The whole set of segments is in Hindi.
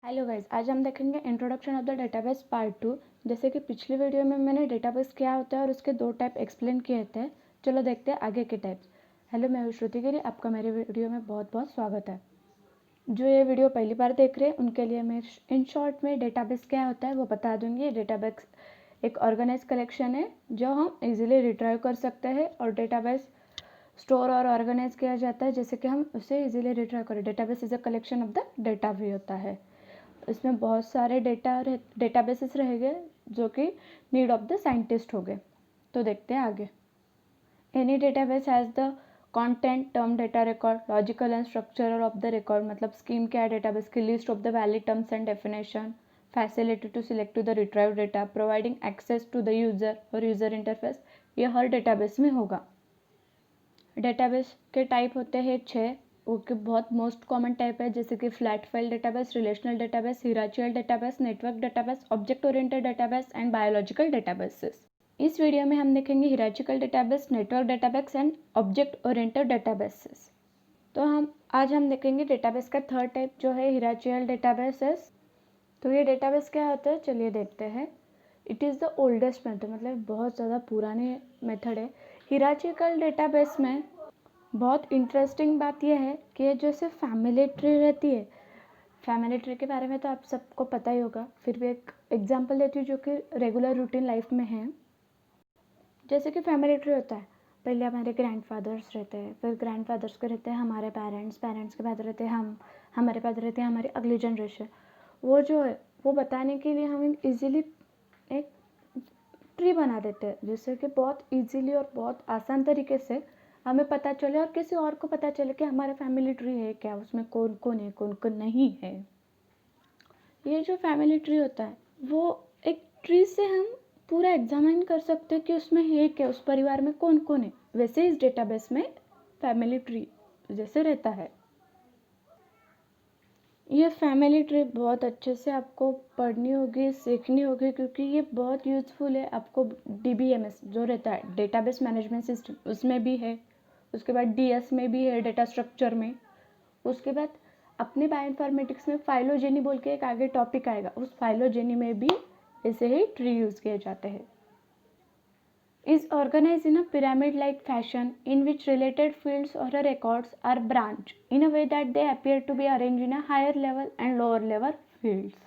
हेलो गाइस, आज हम देखेंगे introduction of the database part 2। जैसे कि पिछली वीडियो में मैंने डेटाबेस क्या होता है और उसके दो टाइप एक्सप्लेन किए थे। चलो देखते हैं आगे के टाइप्स। हेलो, मैं हूं श्रुति गिरी, आपका मेरे वीडियो में बहुत बहुत स्वागत है। जो ये वीडियो पहली बार देख रहे हैं उनके लिए मैं इन शॉर्ट में डेटाबेस क्या होता है वो बता दूंगी। डेटाबेस एक ऑर्गेनाइज कलेक्शन है जो हम इजीली रिट्राइव कर सकते हैं और डेटाबेस स्टोर और ऑर्गेनाइज किया जाता है जैसे कि हम उसे इजीली रिट्राइव करें। Database is a collection of the data भी होता है। इसमें बहुत सारे डेटाबेसेस रहेंगे जो कि नीड ऑफ द साइंटिस्ट हो गए। तो देखते हैं आगे। Any database has the content, term, data record, logical and structural of the record. मतलब स्कीम क्या है डेटाबेस की? List of the valid terms and definition, facility to select to the retrieve data, providing access to the user और यूजर इंटरफेस। ये हर डेटाबेस में होगा। डेटाबेस के टाइप होते हैं 6। ओके, बहुत मोस्ट कॉमन टाइप है जैसे कि flat file database, relational database, hierarchical database, network database, object oriented database and biological databases. इस वीडियो में हम देखेंगे hierarchical database, network database and object oriented databases. तो आज हम देखेंगे डेटाबेस का थर्ड टाइप जो है हिरार्चिकल डेटाबेसेस। तो ये डेटाबेस क्या होता है चलिए देखते हैं। It is the oldest method, मतलब बहुत ज़्यादा पुराने मेथड है। हिरार्चिकल डेटाबेस में बहुत इंटरेस्टिंग बात यह है कि ये जैसे फैमिली ट्री रहती है। फैमिली ट्री के बारे में तो आप सबको पता ही होगा, फिर भी एक एग्जांपल देती हूँ जो कि रेगुलर रूटीन लाइफ में है। जैसे कि फैमिली ट्री होता है, पहले हमारे ग्रैंडफादर्स रहते हैं, फिर ग्रैंडफादर्स के रहते हैं हमारे पेरेंट्स, पेरेंट्स के बाद रहते हैं हम, हमारे पास रहते हैं हमारी अगली जनरेशन। वो जो है वो बताने के लिए हम इजीली एक ट्री बना देते हैं जिससे कि बहुत इजीली और बहुत आसान तरीके से हमें पता चले और किसी और को पता चले कि हमारा फैमिली ट्री है क्या, उसमें कौन कौन है कौन कौन नहीं है। ये जो फैमिली ट्री होता है वो एक ट्री से हम पूरा एग्जामिन कर सकते हैं कि उसमें है क्या, उस परिवार में कौन कौन है। वैसे इस डेटाबेस में फैमिली ट्री जैसे रहता है। ये फैमिली ट्री बहुत अच्छे से आपको पढ़नी होगी, सीखनी होगी, क्योंकि ये बहुत यूज़फुल है। आपको DBMS जो रहता है डेटाबेस मैनेजमेंट सिस्टम, उसमें भी है। उसके बाद DS में भी है, डेटा स्ट्रक्चर में। उसके बाद अपने बायोइन्फॉर्मेटिक्स में फाइलोजेनी बोल के एक आगे टॉपिक आएगा, उस फाइलोजेनी में भी ऐसे ही ट्री यूज़ किए जाते हैं। is organized in a pyramid-like fashion in which related fields or records are branched in a way that they appear to be arranged in a higher level and lower level fields.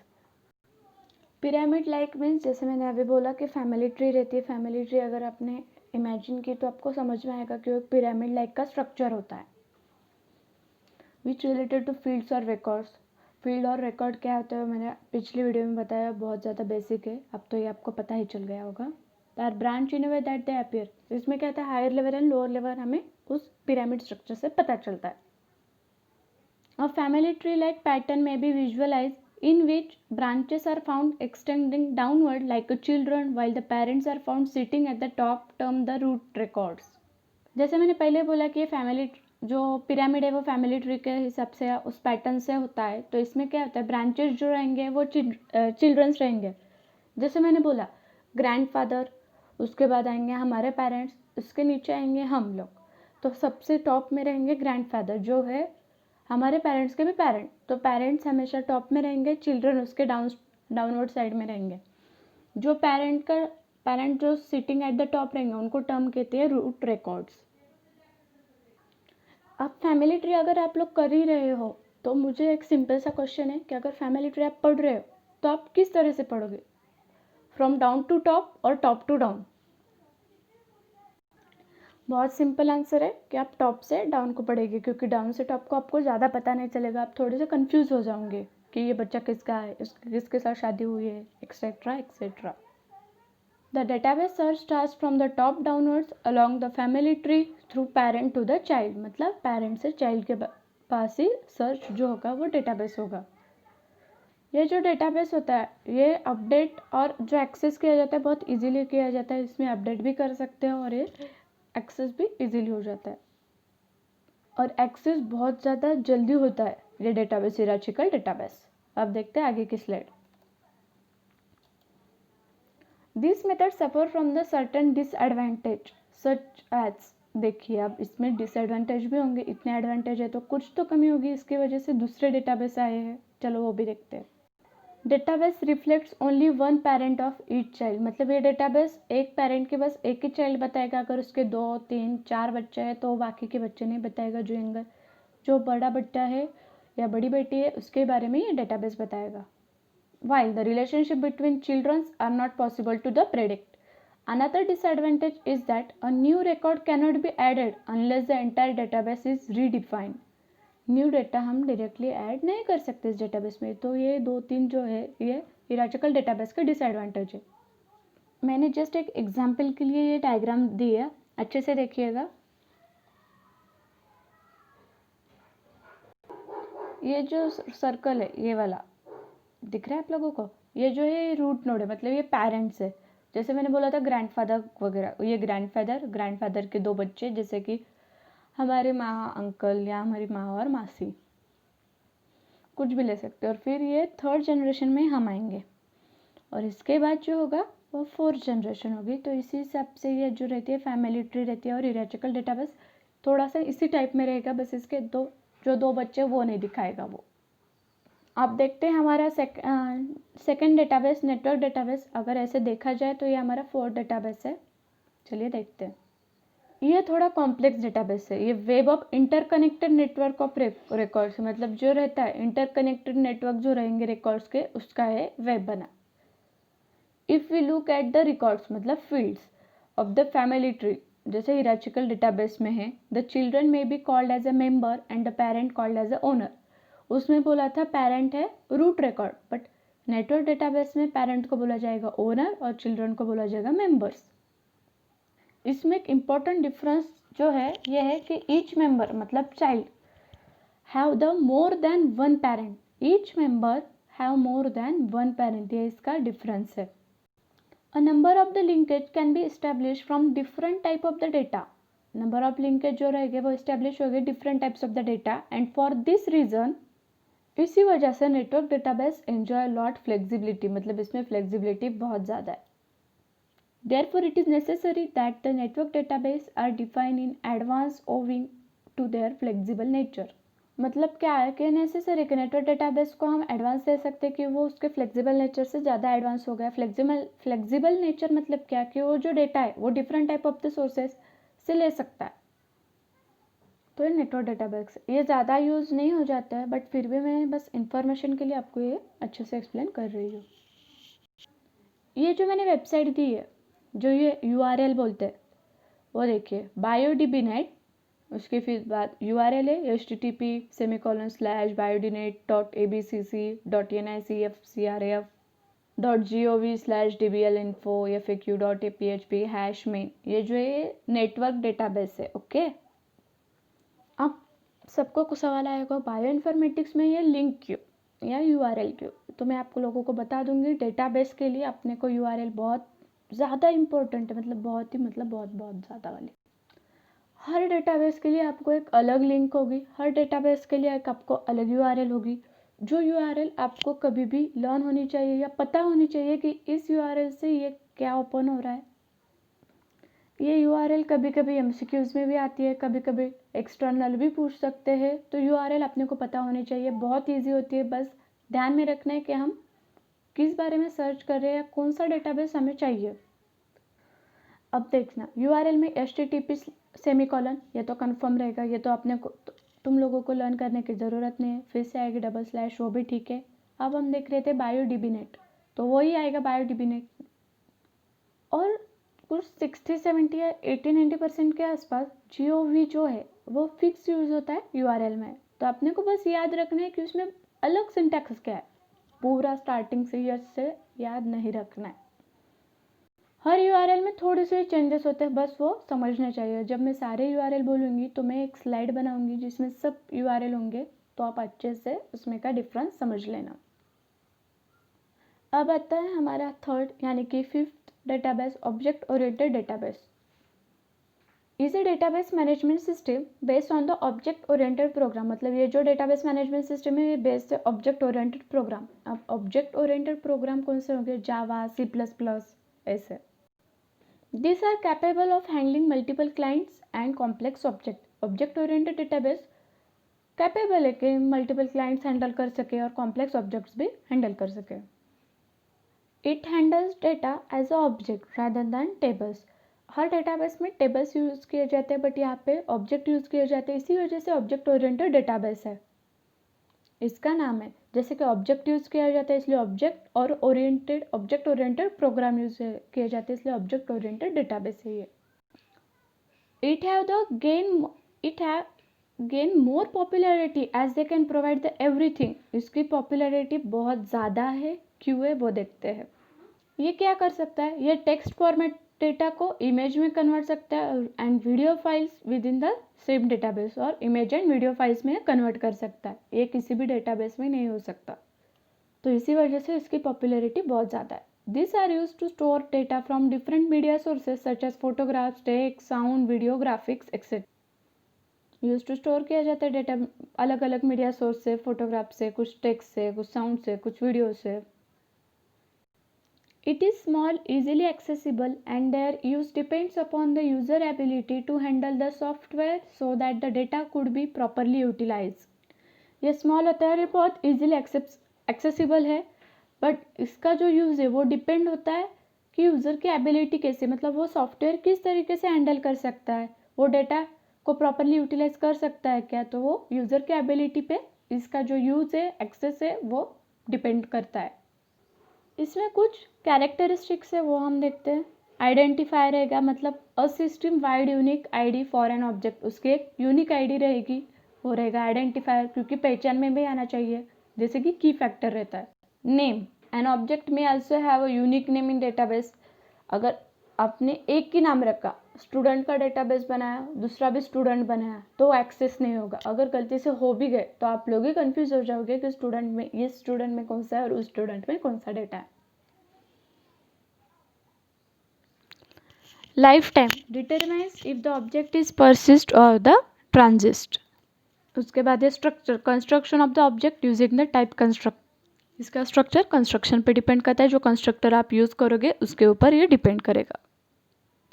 Pyramid like means जैसे मैंने अभी बोला कि फैमिली ट्री रहती है। फैमिली ट्री अगर आपने इमेजिन की तो आपको समझ में आएगा कि वो पिरामिड लाइक का स्ट्रक्चर होता है। विच रिलेटेड टू फील्ड्स और रिकॉर्ड्स। फील्ड और रिकॉर्ड क्या होता है मैंने पिछली वीडियो में बताया, बहुत ज़्यादा बेसिक है, अब तो ये आपको पता ही चल गया होगा। Are branch in a way that they appear. इसमें क्या होता है, higher level and lower level हमें उस पिरामिड स्ट्रक्चर से पता चलता है। A family tree like pattern में be visualize in which branches are found extending downward like a children while the parents are found sitting at the top term the root records। जैसे मैंने पहले बोला कि फैमिली जो पिरामिड है वो फैमिली ट्री के हिसाब से उस पैटर्न से होता है। तो इसमें क्या होता है, ब्रांचेस जो रहेंगे वो चिल्ड्रंस रहेंगे। जैसे मैंने बोला ग्रैंडफादर, उसके बाद आएंगे हमारे पेरेंट्स, उसके नीचे आएंगे हम लोग। तो सबसे टॉप में रहेंगे ग्रैंडफादर जो है हमारे पेरेंट्स के भी पेरेंट। तो पेरेंट्स हमेशा टॉप में रहेंगे, चिल्ड्रन उसके डाउनवर्ड साइड में रहेंगे। जो पेरेंट जो सिटिंग एट द टॉप रहेंगे उनको टर्म कहते हैं रूट रिकॉर्ड्स। अब फैमिली ट्री अगर आप लोग कर ही रहे हो तो मुझे एक सिंपल सा क्वेश्चन है कि अगर फैमिली ट्री आप पढ़ रहे हो तो आप किस तरह से पढ़ोगे, फ्रॉम डाउन टू टॉप और टॉप टू डाउन? बहुत सिंपल आंसर है कि आप टॉप से डाउन को पढ़ेंगे, क्योंकि डाउन से टॉप को आपको ज़्यादा पता नहीं चलेगा। आप थोड़े से कंफ्यूज हो जाओगे कि ये बच्चा किसका है, किसके साथ शादी हुई है, etcetera etcetera. The database search starts from the top downwards along the family tree through parent to the child. मतलब पेरेंट से चाइल्ड के पास ही सर्च जो होगा वो डेटाबेस होगा। ये जो डेटाबेस होता है ये अपडेट और जो एक्सेस किया जाता है बहुत इजीली किया जाता है। इसमें अपडेट भी कर सकते हैं और ये एक्सेस भी इजीली हो जाता है और एक्सेस बहुत ज़्यादा जल्दी होता है ये डेटाबेस, हिरार्चिकल डेटाबेस। अब देखते हैं आगे की slide. This method suffer from the certain disadvantage such as. देखिए अब इसमें डिसएडवांटेज भी होंगे, इतने एडवांटेज है तो कुछ तो कमी होगी, इसकी वजह से दूसरे डेटाबेस आए हैं। चलो वो भी देखते हैं। Database reflects only one parent of each child, मतलब ये डेटाबेस एक पेरेंट के बस एक ही चाइल्ड बताएगा। अगर उसके 2 3 4 बच्चे हैं तो बाकी के बच्चे नहीं बताएगा। जो बड़ा बच्चा है या बड़ी बेटी है उसके बारे में ये डेटाबेस बताएगा। While the relationship between children are not possible to the predict. Another disadvantage is that a new record cannot be added unless the entire database is redefined. New data हम डायरेक्टली ऐड नहीं कर सकते इस डेटाबेस में। तो ये 2-3 जो है ये हिराचिकल डेटाबेस का डिसएडवांटेज है। मैंने जस्ट एक एग्जांपल के लिए ये डायग्राम दी है, अच्छे से देखिएगा। ये जो सर्कल है ये वाला दिख रहा है आप लोगों को, ये जो है रूट नोड है, मतलब ये पेरेंट्स है। जैसे मैंने बोला था ग्रैंडफादर वगैरह, ये ग्रैंडफादर के 2 बच्चे, जैसे कि हमारे माँ अंकल या हमारी माँ और मासी, कुछ भी ले सकते हैं। और फिर ये 3rd जनरेशन में हम आएंगे और इसके बाद जो होगा वो 4th जनरेशन होगी। तो इसी हिसाब से ये जो रहती है फैमिली ट्री रहती है। और हिराचिकल डेटाबेस थोड़ा सा इसी टाइप में रहेगा, बस इसके जो 2 बच्चे वो नहीं दिखाएगा वो। अब देखते हैं हमारा सेकंड डेटाबेस नेटवर्क डेटाबेस। अगर ऐसे देखा जाए तो ये हमारा 4th डेटाबेस है। चलिए देखते हैं। ये थोड़ा कॉम्प्लेक्स डेटाबेस है। ये web of interconnected network of records, मतलब जो रहता है इंटरकनेक्टेड नेटवर्क जो रहेंगे रिकॉर्ड्स के, उसका है वेब बना। If we look at the records मतलब fields of the family tree, जैसे हिराचिकल डेटाबेस में है, द चिल्ड्रन में be called as a member and the parent called as a owner. उसमें बोला था पेरेंट है root record, but network database में पेरेंट को बोला जाएगा ओनर और चिल्ड्रन को बोला जाएगा मेंबर्स। इसमें एक इम्पॉर्टेंट डिफरेंस जो है ये है कि ईच मेंबर मतलब child have the more than one parent, each member have more than one parent, ये इसका डिफरेंस है। A number of the linkage can be establish from different type of the data, number of linkage जो रहेंगे वो एस्टेब्लिश होंगे different types of the data. And for this reason, इसी वजह से network database enjoy lot flexibility, मतलब इसमें फ्लेक्सिबिलिटी बहुत ज़्यादा है। Therefore it is necessary that the network database are defined in advance owing to their flexible nature. मतलब क्या है कि नेसेसरी कि नेटवर्क डेटाबेस को हम एडवांस दे सकते हैं कि वो उसके फ्लेक्सिबल नेचर से ज़्यादा एडवांस हो गया। फ्लेक्सिबल नेचर मतलब क्या कि वो जो डेटा है वो different type of the sources से ले सकता है। तो ये नेटवर्क डेटाबेस ये ज़्यादा यूज़ नहीं हो जाता है, बट फिर भी मैं बस इंफॉर्मेशन के लिए आपको ये अच्छे से एक्सप्लेन कर रही हूँ। ये जो मैंने वेबसाइट दी है, जो ये URL बोलते हैं, वो देखिए BioDBNet, उसके फिर बाद URL है http://biodinet.abcc.nicfcraf.gov/dblinfo faq.php #main, ये जो है नेटवर्क डेटाबेस है। ओके, अब सबको कुछ सवाल आएगा बायो इन्फॉर्मेटिक्स में ये लिंक क्यों या URL क्यों। तो मैं आपको लोगों को बता दूंगी डेटाबेस के लिए अपने को URL बहुत ज़्यादा इम्पोर्टेंट है, मतलब बहुत बहुत ज़्यादा वाली। हर डेटाबेस के लिए आपको एक अलग लिंक होगी, हर डेटाबेस के लिए एक आपको अलग URL होगी। जो URL आपको कभी भी लर्न होनी चाहिए या पता होनी चाहिए कि इस URL से ये क्या ओपन हो रहा है। ये URL कभी कभी MCQs में भी आती है, कभी कभी एक्सटर्नल भी पूछ सकते हैं। तो URL अपने को पता होनी चाहिए, बहुत ईजी होती है। बस ध्यान में रखना है कि हम किस बारे में सर्च कर रहे हैं या कौन सा डेटाबेस हमें चाहिए। अब देखना URL में HTTP सेमीकोलन, ये तो कन्फर्म रहेगा, ये तो अपने को तुम लोगों को लर्न करने की ज़रूरत नहीं है। फिर से आएगी // वो भी ठीक है। अब हम देख रहे थे BioDBNet, तो वही आएगा BioDBNet। और कुछ 60-70 या 80-90% के आसपास GOV जो है वो फिक्स यूज़ होता है URL में। तो अपने को बस याद रखना है कि उसमें अलग सिंटैक्स क्या है, पूरा स्टार्टिंग से याद नहीं रखना है। हर URL में थोड़े से चेंजेस होते हैं, बस वो समझना चाहिए। जब मैं सारे URL बोलूँगी तो मैं एक स्लाइड बनाऊँगी जिसमें सब URL होंगे, तो आप अच्छे से उसमें का डिफरेंस समझ लेना। अब आता है हमारा 3rd यानी कि 5th database, object oriented database. Is a database management system based on the object oriented program, मतलब ये जो डेटाबेस मैनेजमेंट सिस्टम है ये बेस्ड है ऑब्जेक्ट ओरिएंटेड प्रोग्राम। अब ऑब्जेक्ट ओरिएंटेड प्रोग्राम कौन से होंगे, जावा, C++, ऐसे। These are capable of handling multiple clients and complex objects. Object oriented database capable है कि मल्टीपल क्लाइंट्स हैंडल कर सके और कॉम्प्लेक्स ऑब्जेक्ट्स भी हैंडल कर सके। It handles data as a object rather than tables. हर डेटाबेस में टेबल्स यूज़ किए जाते हैं, बट यहाँ पे ऑब्जेक्ट यूज़ किए जाते हैं, इसी वजह से ऑब्जेक्ट ओरिएंटेड डेटाबेस है, इसका नाम है। जैसे कि ऑब्जेक्ट यूज़ किया जाता है इसलिए ऑब्जेक्ट, और ऑब्जेक्ट ओरिएंटेड प्रोग्राम यूज़ किए जाते हैं इसलिए ऑब्जेक्ट ओरिएंटेड डेटाबेस है ये। It have gain more popularity as they can provide the everything। इसकी पॉपुलैरिटी बहुत ज़्यादा है, क्यों है वो देखते हैं। ये क्या कर सकता है, ये टेक्स्ट फॉर्मेट डेटा को इमेज में कन्वर्ट सकता है and video files with in the same database, और इमेज एंड वीडियो फाइल्स में कन्वर्ट कर सकता है। ये किसी भी डेटाबेस में नहीं हो सकता, तो इसी वजह से इसकी पॉपुलैरिटी बहुत ज़्यादा है। These are used to store data from different media sources such as photographs, text, sound, video, graphics, etc. Use to store किया जाता है डेटा अलग अलग मीडिया सोर्स से, फोटोग्राफ से, कुछ टेक्स्ट से, कुछ साउंड से, कुछ वीडियो से। It is small, easily accessible and their use depends upon the user ability to handle the software so that the data could be properly utilize. ये स्मॉल होता है और ये बहुत ईजिली एक्सेसिबल है, बट इसका जो यूज़ है वो डिपेंड होता है कि यूज़र की एबिलिटी कैसे, मतलब वो सॉफ्टवेयर किस तरीके से हैंडल कर सकता है, वो डेटा को प्रॉपरली यूटिलाइज कर सकता है क्या, तो वो यूज़र के एबिलिटी पे इसका जो यूज़ है, एक्सेस है, वो डिपेंड करता है। इसमें कुछ कैरेक्टरिस्टिक्स है वो हम देखते हैं। आइडेंटिफायर रहेगा, मतलब a system wide unique ID for an object, उसकी एक यूनिक आईडी रहेगी, वो रहेगा आइडेंटिफायर, क्योंकि पहचान में भी आना चाहिए, जैसे कि की फैक्टर रहता है। नेम, एन ऑब्जेक्ट में also have a unique name in database. अगर आपने एक ही नाम रखा, स्टूडेंट का डेटाबेस बनाया, दूसरा भी स्टूडेंट बनाया, तो एक्सेस नहीं होगा। अगर गलती से हो भी गए तो आप लोग ही कंफ्यूज हो जाओगे कि स्टूडेंट में, ये स्टूडेंट में कौन सा है और उस स्टूडेंट में कौन सा डेटा है। Life time determines if the object is persist और द ट्रांजिस्ट। उसके बाद है structure, construction of the object using the type construct. इसका स्ट्रक्चर कंस्ट्रक्शन पे डिपेंड करता है, जो कंस्ट्रक्टर आप यूज़ करोगे उसके ऊपर ये डिपेंड करेगा।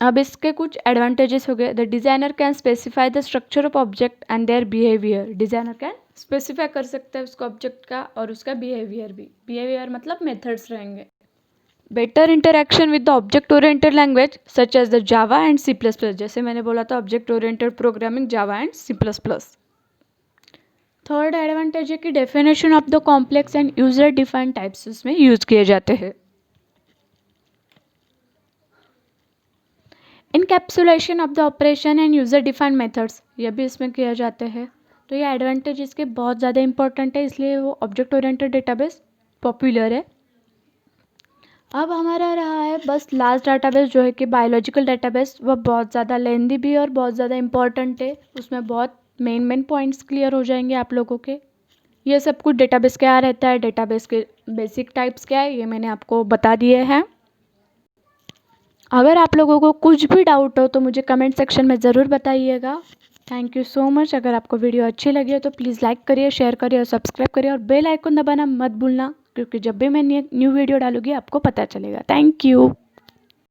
अब इसके कुछ एडवांटेजेस हो गए। The designer can specify the structure of object and their behaviour. Designer can specify कर सकता है उसको ऑब्जेक्ट का और उसका बिहेवियर भी। बिहेवियर मतलब मेथड्स रहेंगे। Better interaction with the object oriented language such as the Java and C++। जैसे मैंने बोला था, object oriented programming Java and C++। Third advantage है कि definition of the complex and user defined types उसमें यूज किए जाते हैं। Encapsulation of the operation and user defined methods, ये भी इसमें किया जाते हैं। तो ये एडवांटेज इसके बहुत ज़्यादा इंपॉर्टेंट है, इसलिए वो ऑब्जेक्ट ओरिएंटेड डेटाबेस पॉपुलर है। अब हमारा रहा है बस लास्ट डेटाबेस, जो है कि बायोलॉजिकल डेटाबेस। वह बहुत ज़्यादा लेंदी भी और बहुत ज़्यादा इंपॉर्टेंट है। उसमें बहुत मेन पॉइंट्स क्लियर हो जाएंगे आप लोगों के। ये सब कुछ डेटाबेस क्या रहता है, डेटाबेस के बेसिक टाइप्स क्या है, ये मैंने आपको बता दिए हैं। अगर आप लोगों को कुछ भी डाउट हो तो मुझे कमेंट सेक्शन में ज़रूर बताइएगा। Thank you so much. अगर आपको वीडियो अच्छी लगी हो तो प्लीज़ लाइक करिए, शेयर करिए और सब्सक्राइब करिए, और बेल आइकन दबाना मत भूलना, क्योंकि जब भी मैं न्यू वीडियो डालूंगी आपको पता चलेगा। Thank you.